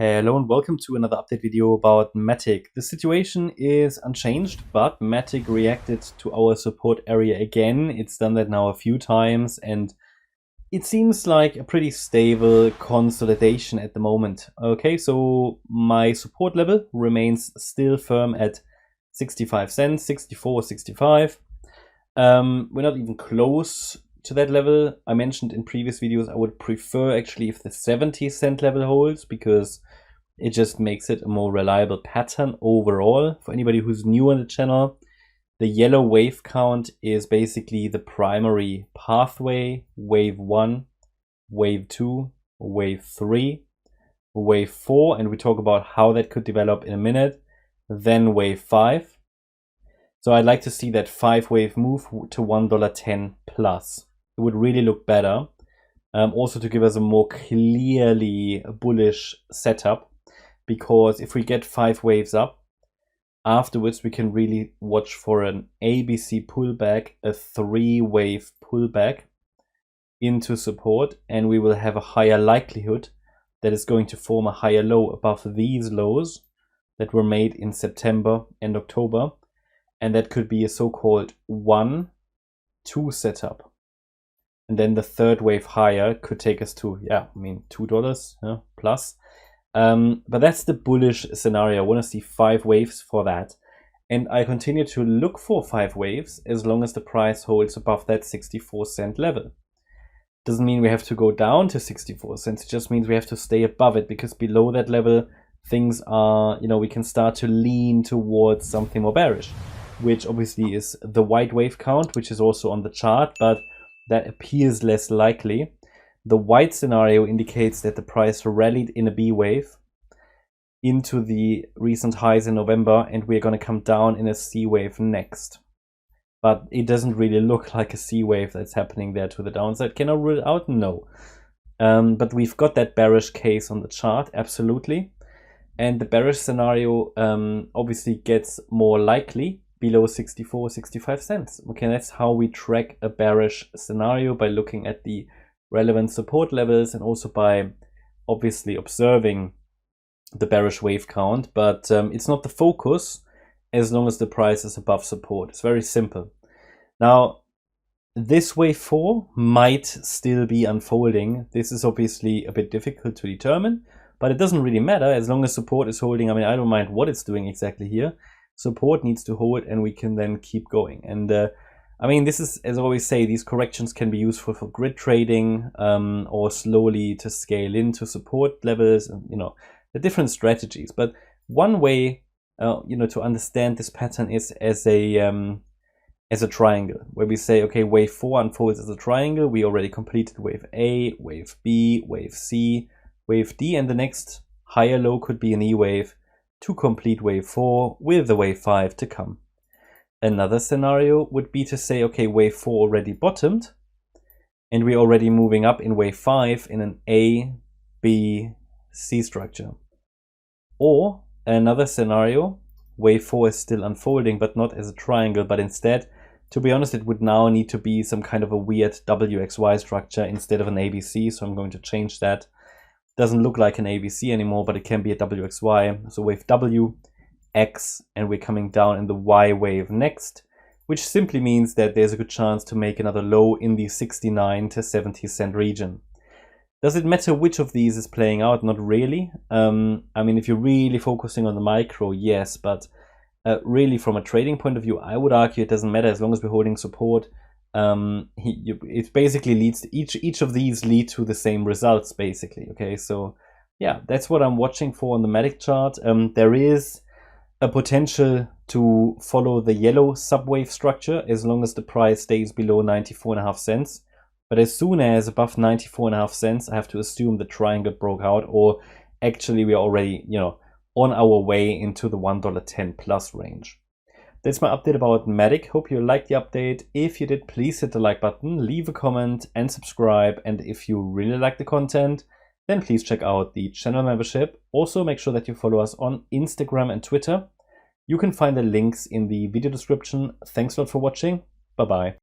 Hello and welcome to another update video about MATIC. The situation is unchanged, but MATIC reacted to our support area again. It's done that now a few times and it seems like a pretty stable consolidation at the moment. Okay, so my support level remains still firm at 65 cents, 64, 65. We're not even close to that level. I mentioned in previous videos I would prefer actually if the 70-cent level holds, because it just makes it a more reliable pattern overall. For anybody who's new on the channel, the yellow wave count is basically the primary pathway: wave 1, wave 2, wave 3, wave 4, and we talk about how that could develop in a minute, then wave 5. So I'd like to see that 5-wave move to $1.10 plus. It would really look better. Also to give us a more clearly bullish setup, because if we get 5 waves up, afterwards we can really watch for an ABC pullback, a 3-wave pullback into support, and we will have a higher likelihood that it's going to form a higher low above these lows that were made in September and October, and that could be a so-called 1-2 setup. And then the 3rd wave higher could take us to, $2 plus. But that's the bullish scenario. I want to see 5 waves for that. And I continue to look for 5 waves as long as the price holds above that 64-cent level. Doesn't mean we have to go down to 64 cents. It just means we have to stay above it, because below that level, things are, we can start to lean towards something more bearish, which obviously is the white wave count, which is also on the chart, but that appears less likely. The white scenario indicates that the price rallied in a B wave into the recent highs in November, and we're going to come down in a C wave next. But it doesn't really look like a C wave that's happening there to the downside. Can I rule it out? No. But we've got that bearish case on the chart, absolutely. And the bearish scenario obviously gets more likely below 64, 65 cents. Okay, that's how we track a bearish scenario, by looking at the relevant support levels and also by obviously observing the bearish wave count. But it's not the focus as long as the price is above support. It's very simple. Now, this wave 4 might still be unfolding. This is obviously a bit difficult to determine, but it doesn't really matter as long as support is holding. I mean, I don't mind what it's doing exactly here. Support needs to hold and we can then keep going. And I mean, this is, as I always say, these corrections can be useful for grid trading or slowly to scale into support levels, and the different strategies. But one way to understand this pattern is as a triangle, where we say, okay, wave 4 unfolds as a triangle. We already completed wave A, wave B, wave C, wave D, and the next higher low could be an E wave to complete wave 4 with the wave 5 to come. Another scenario would be to say, okay, wave 4 already bottomed and we're already moving up in wave 5 in an A, B, C structure. Or another scenario, wave 4 is still unfolding, but not as a triangle, but instead, to be honest, it would now need to be some kind of a weird WXY structure instead of an ABC. So I'm going to change that. Doesn't look like an ABC anymore, but it can be a WXY. So wave W, X, and we're coming down in the Y wave next, which simply means that there's a good chance to make another low in the 69 to 70 cent region. Does it matter which of these is playing out? Not really. I mean, if you're really focusing on the micro, yes, but really from a trading point of view, I would argue it doesn't matter as long as we're holding support. It basically leads to each of these lead to the same results, basically. Okay, so yeah, that's what I'm watching for on the MATIC chart. There is a potential to follow the yellow subwave structure as long as the price stays below 94.5 cents. But as soon as above 94.5 cents, I have to assume the triangle broke out, or actually we are already, on our way into the $1.10 plus range. That's my update about MATIC. Hope you liked the update. If you did, please hit the like button, leave a comment and subscribe. And if you really like the content, then please check out the channel membership. Also, make sure that you follow us on Instagram and Twitter. You can find the links in the video description. Thanks a lot for watching. Bye-bye.